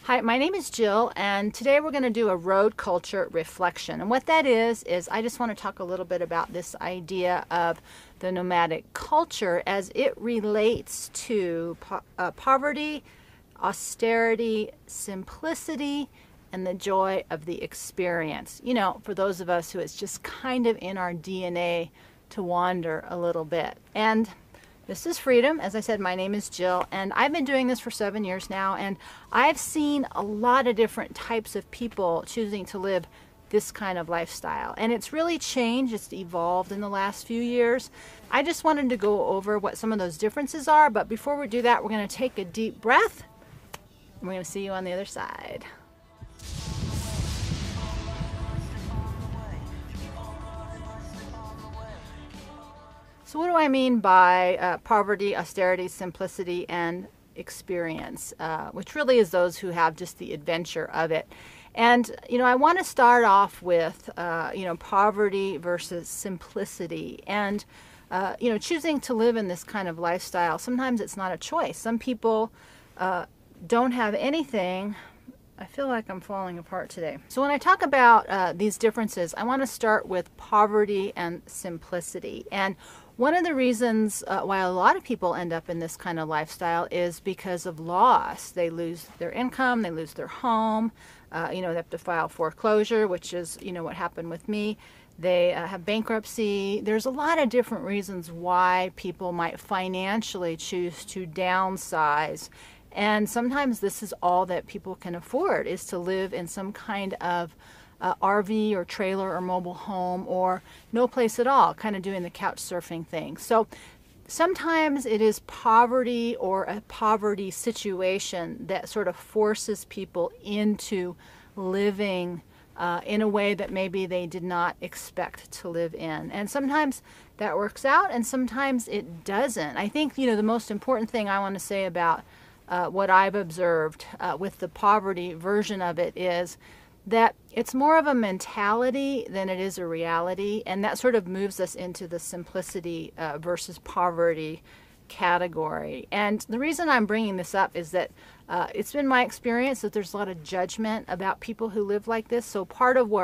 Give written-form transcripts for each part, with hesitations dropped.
Hi, my name is Jill, and today we're going to do a road culture reflection. And what that is I just want to talk a little bit about this idea of the nomadic culture as it relates to poverty, austerity, simplicity, and the joy of the experience. You know, for those of us who it's just kind of in our DNA to wander a little bit. And this is Freedom. As I said, my name is Jill, and I've been doing this for 7 years now, and I've seen a lot of different types of people choosing to live this kind of lifestyle. And it's really changed, it's evolved in the last few years. I just wanted to go over what some of those differences are, but before we do that, we're going to take a deep breath, and we're going to see you on the other side. So what do I mean by poverty, austerity, simplicity, and experience, which really is those who have just the adventure of it. And, you know, I want to start off with, poverty versus simplicity. And, choosing to live in this kind of lifestyle, sometimes it's not a choice. Some people don't have anything. I feel like I'm falling apart today. So when I talk about these differences, I want to start with poverty and simplicity. And one of the reasons why a lot of people end up in this kind of lifestyle is because of loss. They lose their income, they lose their home, they have to file foreclosure, which is, what happened with me. They have bankruptcy. There's a lot of different reasons why people might financially choose to downsize. And sometimes this is all that people can afford, is to live in some kind of RV or trailer or mobile home, or no place at all, kind of doing the couch surfing thing. So sometimes it is poverty or a poverty situation that sort of forces people into living in a way that maybe they did not expect to live in. And sometimes that works out and sometimes it doesn't. I think, the most important thing I want to say about what I've observed with the poverty version of it is that it's more of a mentality than it is a reality, and that sort of moves us into the simplicity versus poverty category. And the reason I'm bringing this up is that it's been my experience that there's a lot of judgment about people who live like this. So part of what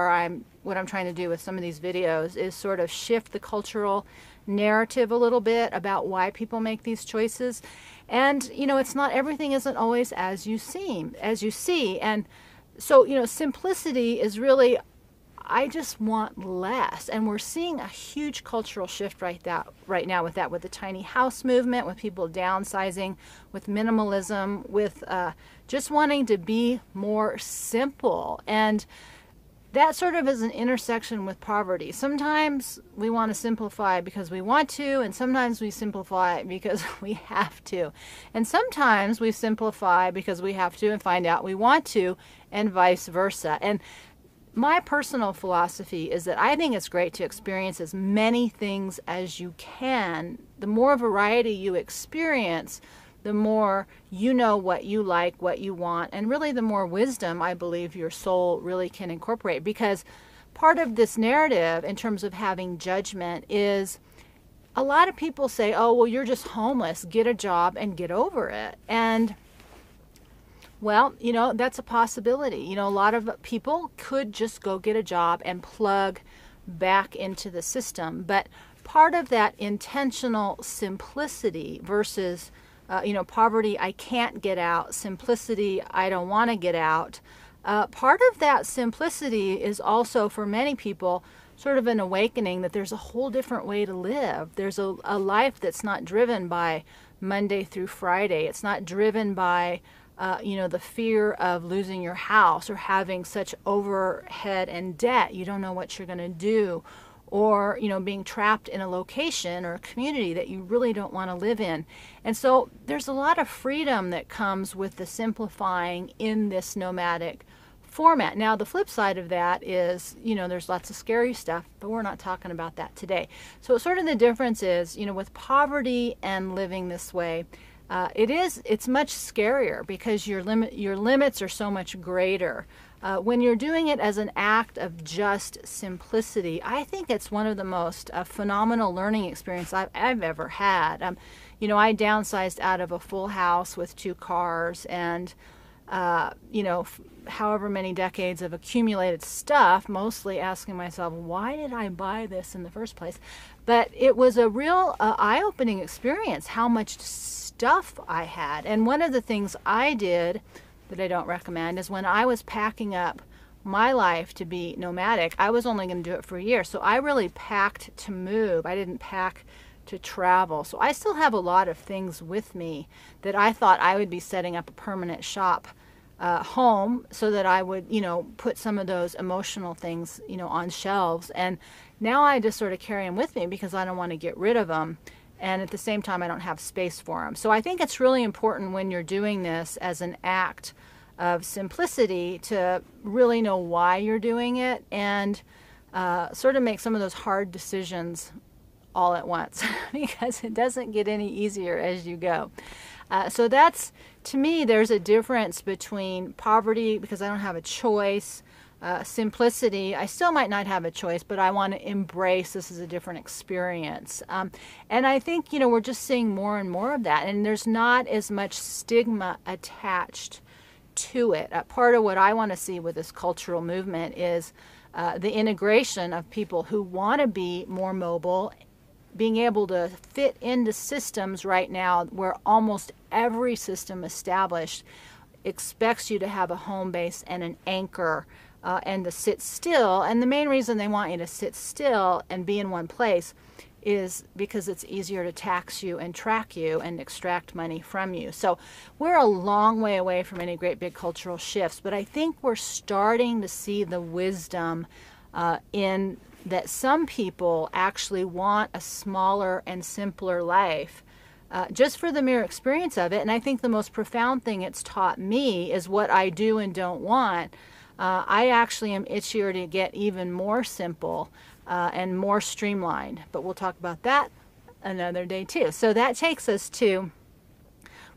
I'm trying to do with some of these videos is sort of shift the cultural narrative a little bit about why people make these choices. And it's not, everything isn't always as you see. And so, simplicity is really, I just want less. And we're seeing a huge cultural shift right now with the tiny house movement, with people downsizing, with minimalism, with just wanting to be more simple. And that sort of is an intersection with poverty. Sometimes we want to simplify because we want to, and sometimes we simplify because we have to. And sometimes we simplify because we have to and find out we want to, and vice versa. And my personal philosophy is that I think it's great to experience as many things as you can. The more variety you experience, the more you know what you like, what you want, and really the more wisdom I believe your soul really can incorporate. Because part of this narrative in terms of having judgment is a lot of people say, oh, well, you're just homeless, get a job and get over it. And well, that's a possibility. A lot of people could just go get a job and plug back into the system. But part of that intentional simplicity versus poverty, I can't get out, simplicity, I don't want to get out. Part of that simplicity is also, for many people, sort of an awakening that there's a whole different way to live. There's a life that's not driven by Monday through Friday. It's not driven by the fear of losing your house or having such overhead and debt. You don't know what you're going to do. Or, being trapped in a location or a community that you really don't want to live in. And so there's a lot of freedom that comes with the simplifying in this nomadic format. Now, the flip side of that is, there's lots of scary stuff, but we're not talking about that today. So sort of the difference is, with poverty and living this way, it's much scarier because your limits are so much greater. When you're doing it as an act of just simplicity, I think it's one of the most phenomenal learning experiences I've ever had. I downsized out of a full house with 2 cars, and you know, however many decades of accumulated stuff, mostly asking myself, why did I buy this in the first place? But it was a real eye-opening experience how much stuff I had. And one of the things I did that I don't recommend is when I was packing up my life to be nomadic, I was only going to do it for a year. So I really packed to move. I didn't pack to travel. So I still have a lot of things with me that I thought I would be setting up a permanent shop home so that I would, you know, put some of those emotional things, you know, on shelves. And now I just sort of carry them with me because I don't want to get rid of them. And at the same time, I don't have space for them. So I think it's really important when you're doing this as an act of simplicity to really know why you're doing it and sort of make some of those hard decisions all at once because it doesn't get any easier as you go. So that's, to me, there's a difference between poverty because I don't have a choice, simplicity, I still might not have a choice, but I want to embrace this as a different experience. And I think, you know, we're just seeing more and more of that, and there's not as much stigma attached to it. Part of what I want to see with this cultural movement is the integration of people who want to be more mobile, being able to fit into systems right now where almost every system established expects you to have a home base and an anchor and to sit still. And the main reason they want you to sit still and be in one place is because it's easier to tax you and track you and extract money from you. So we're a long way away from any great big cultural shifts, but I think we're starting to see the wisdom in that some people actually want a smaller and simpler life just for the mere experience of it. And I think the most profound thing it's taught me is what I do and don't want. I actually am itchier to get even more simple and more streamlined, but we'll talk about that another day too. So that takes us to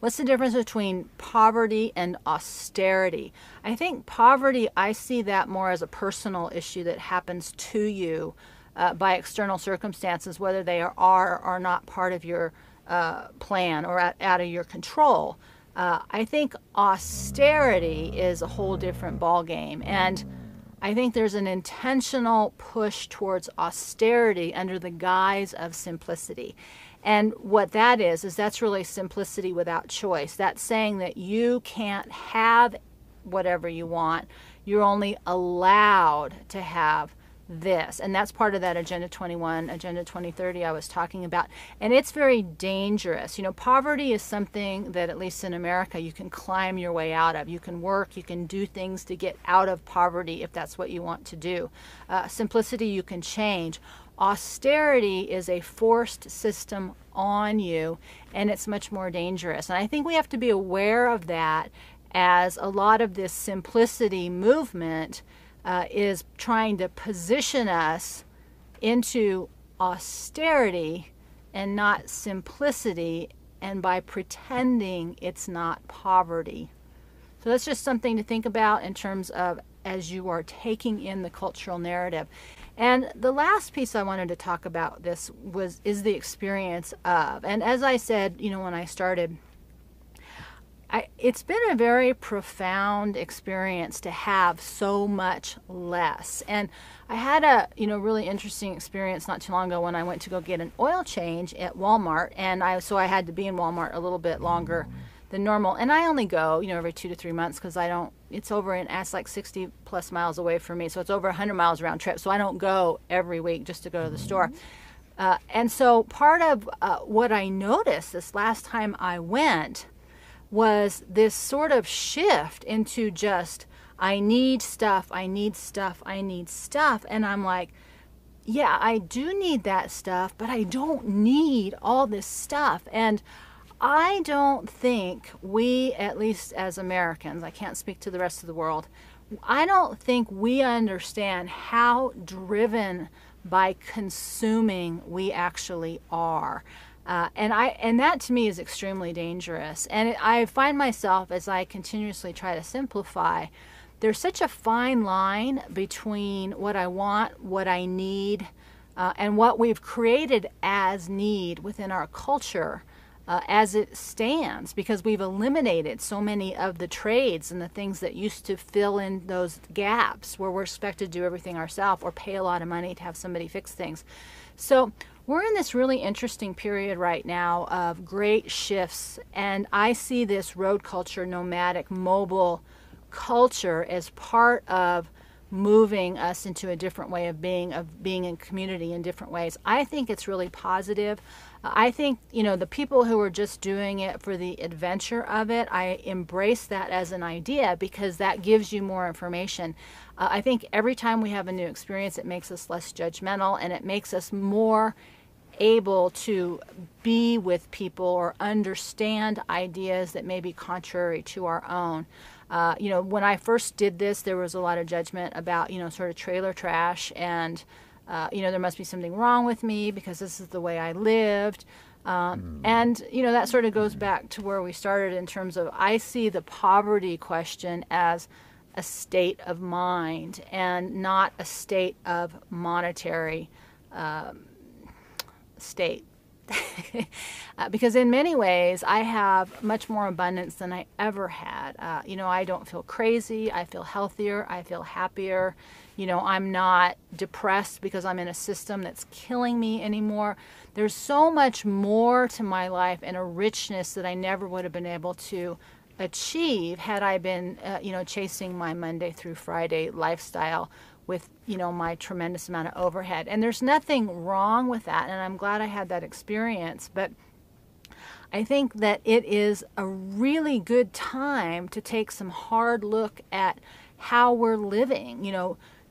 what's the difference between poverty and austerity. I think poverty, I see that more as a personal issue that happens to you by external circumstances, whether they are or are not part of your plan or out of your control. I think austerity is a whole different ballgame, and I think there's an intentional push towards austerity under the guise of simplicity. And what that is that's really simplicity without choice. That's saying that you can't have whatever you want. You're only allowed to have this. And that's part of that Agenda 21, Agenda 2030 I was talking about. And it's very dangerous. You know, poverty is something that, at least in America, you can climb your way out of. You can work, you can do things to get out of poverty if that's what you want to do. Simplicity you can change. Austerity is a forced system on you, and it's much more dangerous. And I think we have to be aware of that, as a lot of this simplicity movement is trying to position us into austerity and not simplicity, and by pretending it's not poverty. So that's just something to think about in terms of as you are taking in the cultural narrative. And the last piece I wanted to talk about is the experience of. And as I said, you know, when I started, it's been a very profound experience to have so much less. And I had a, you know, really interesting experience not too long ago when I went to go get an oil change at Walmart, and so I had to be in Walmart a little bit longer than normal. And I only go, you know, every 2 to 3 months because it's like 60 plus miles away from me. So it's over 100 miles round trip. So I don't go every week just to go to the store. And so part of what I noticed this last time I went was this sort of shift into just, I need stuff, I need stuff, I need stuff. And I'm like, yeah, I do need that stuff, but I don't need all this stuff. And I don't think we, at least as Americans, I can't speak to the rest of the world, I don't think we understand how driven by consuming we actually are. And that to me is extremely dangerous. And I find myself, as I continuously try to simplify, there's such a fine line between what I want, what I need, and what we've created as need within our culture. as it stands, because we've eliminated so many of the trades and the things that used to fill in those gaps where we're expected to do everything ourselves or pay a lot of money to have somebody fix things. So we're in this really interesting period right now of great shifts, and I see this road culture, nomadic, mobile culture as part of moving us into a different way of being in community in different ways. I think it's really positive. I think, the people who are just doing it for the adventure of it, I embrace that as an idea because that gives you more information. I think every time we have a new experience, it makes us less judgmental, and it makes us more able to be with people or understand ideas that may be contrary to our own. When I first did this, there was a lot of judgment about, sort of trailer trash, and, there must be something wrong with me because this is the way I lived. And, that sort of goes back to where we started in terms of, I see the poverty question as a state of mind and not a state of monetary state. Because in many ways I have much more abundance than I ever had. I don't feel crazy. I feel healthier. I feel happier. I'm not depressed because I'm in a system that's killing me anymore. There's so much more to my life and a richness that I never would have been able to achieve had I been, chasing my Monday through Friday lifestyle with, my tremendous amount of overhead. And there's nothing wrong with that, and I'm glad I had that experience. But I think that it is a really good time to take some hard look at how we're living.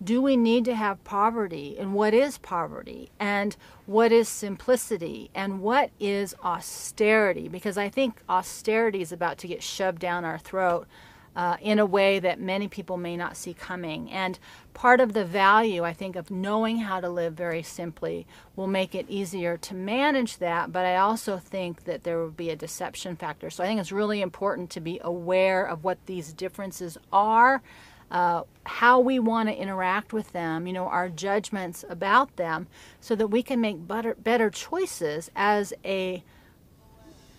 Do we need to have poverty? And what is poverty? And what is simplicity? And what is austerity? Because I think austerity is about to get shoved down our throat in a way that many people may not see coming. And part of the value, I think, of knowing how to live very simply will make it easier to manage that. But I also think that there will be a deception factor. So I think it's really important to be aware of what these differences are, how we want to interact with them, our judgments about them, so that we can make better choices as a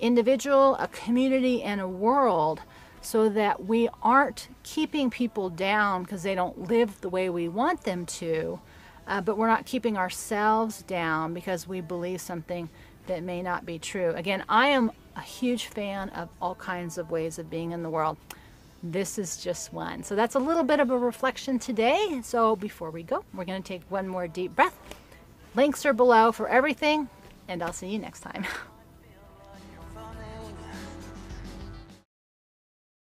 individual, a community, and a world, so that we aren't keeping people down because they don't live the way we want them to, but we're not keeping ourselves down because we believe something that may not be true. Again, I am a huge fan of all kinds of ways of being in the world. This is just one. So that's a little bit of a reflection today. So before we go, we're going to take one more deep breath. Links are below for everything, and I'll see you next time.